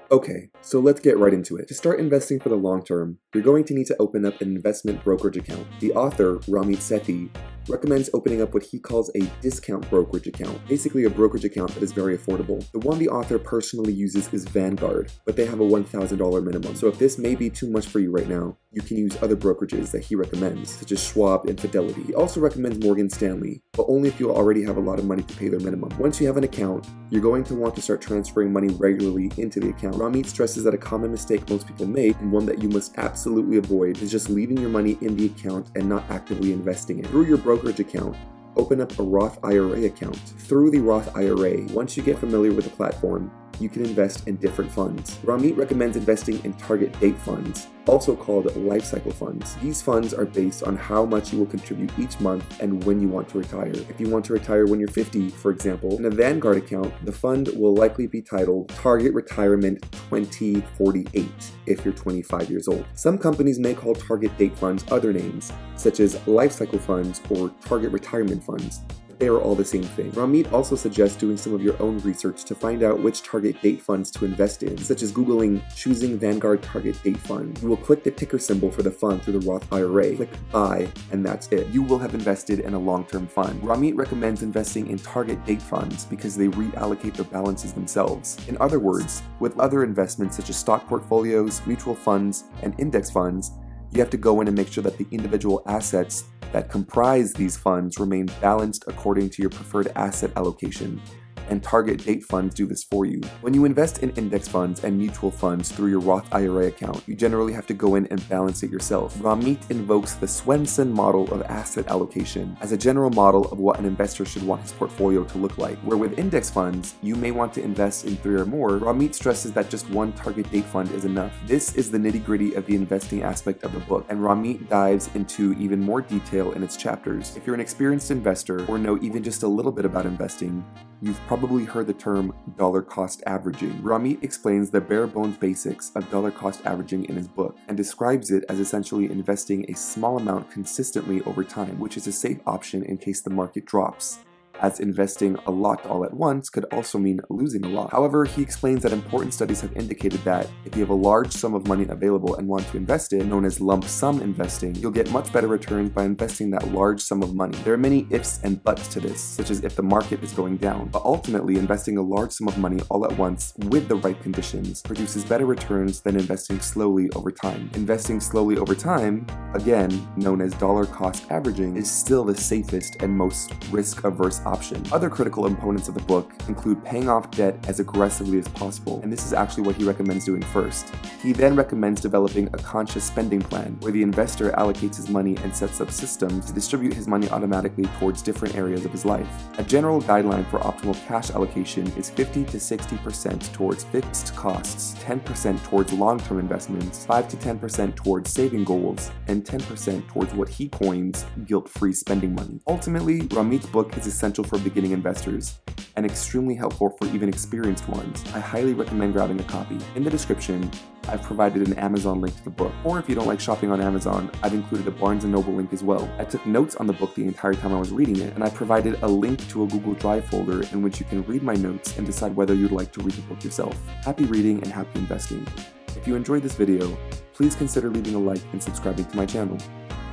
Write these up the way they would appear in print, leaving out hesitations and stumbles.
Okay, so let's get right into it. To start investing for the long term, you're going to need to open up an investment brokerage account. The author, Ramit Sethi, recommends opening up what he calls a discount brokerage account, basically a brokerage account that is very affordable. The one the author personally uses is Vanguard, but they have a $1,000 minimum. So if this may be too much for you right now, you can use other brokerages that he recommends, such as Schwab and Fidelity. He also recommends Morgan Stanley, but only if you already have a lot of money to pay their minimum. Once you have an account, you're going to want to start transferring money regularly into the account. Ramit stresses that a common mistake most people make, and one that you must absolutely avoid, is just leaving your money in the account and not actively investing it. Through your brokerage account, open up a Roth IRA account. Through the Roth IRA, once you get familiar with the platform, you can invest in different funds. Ramit recommends investing in target date funds, also called Lifecycle Funds. These funds are based on how much you will contribute each month and when you want to retire. If you want to retire when you're 50, for example, in a Vanguard account, the fund will likely be titled Target Retirement 2048 if you're 25 years old. Some companies may call target date funds other names, such as Lifecycle Funds or Target Retirement Funds. They are all the same thing. Ramit also suggests doing some of your own research to find out which target date funds to invest in, such as Googling choosing Vanguard target date fund. You will click the ticker symbol for the fund through the Roth IRA, click buy, and that's it. You will have invested in a long-term fund. Ramit recommends investing in target date funds because they reallocate their balances themselves. In other words, with other investments such as stock portfolios, mutual funds, and index funds, you have to go in and make sure that the individual assets that comprise these funds remain balanced according to your preferred asset allocation, and target date funds do this for you. When you invest in index funds and mutual funds through your Roth IRA account, you generally have to go in and balance it yourself. Ramit invokes the Swenson model of asset allocation as a general model of what an investor should want his portfolio to look like. Where with index funds, you may want to invest in 3 or more, Ramit stresses that just one target date fund is enough. This is the nitty-gritty of the investing aspect of the book, and Ramit dives into even more detail in its chapters. If you're an experienced investor or know even just a little bit about investing, you've probably heard the term dollar cost averaging. Ramit explains the bare bones basics of dollar cost averaging in his book and describes it as essentially investing a small amount consistently over time, which is a safe option in case the market drops, as investing a lot all at once could also mean losing a lot. However, he explains that important studies have indicated that if you have a large sum of money available and want to invest it, known as lump sum investing, you'll get much better returns by investing that large sum of money. There are many ifs and buts to this, such as if the market is going down, but ultimately investing a large sum of money all at once with the right conditions produces better returns than investing slowly over time. Investing slowly over time, again known as dollar cost averaging, is still the safest and most risk-averse option. Other critical components of the book include paying off debt as aggressively as possible, and this is actually what he recommends doing first. He then recommends developing a conscious spending plan, where the investor allocates his money and sets up systems to distribute his money automatically towards different areas of his life. A general guideline for optimal cash allocation is 50 to 60% towards fixed costs, 10% towards long-term investments, 5 to 10% towards saving goals, and 10% towards what he coins guilt-free spending money. Ultimately, Ramit's book is essential for beginning investors and extremely helpful for even experienced ones. I highly recommend grabbing a copy. In the description, I've provided an Amazon link to the book, or if you don't like shopping on Amazon, I've included a Barnes & Noble link as well. I took notes on the book the entire time I was reading it, and I provided a link to a Google Drive folder in which you can read my notes and decide whether you'd like to read the book yourself. Happy reading and happy investing. If you enjoyed this video, please consider leaving a like and subscribing to my channel.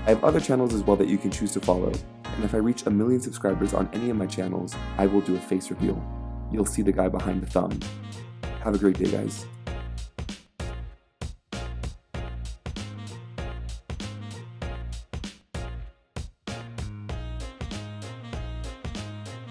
I have other channels as well that you can choose to follow, and if I reach 1 million subscribers on any of my channels, I will do a face reveal. You'll see the guy behind the thumb. Have a great day, guys.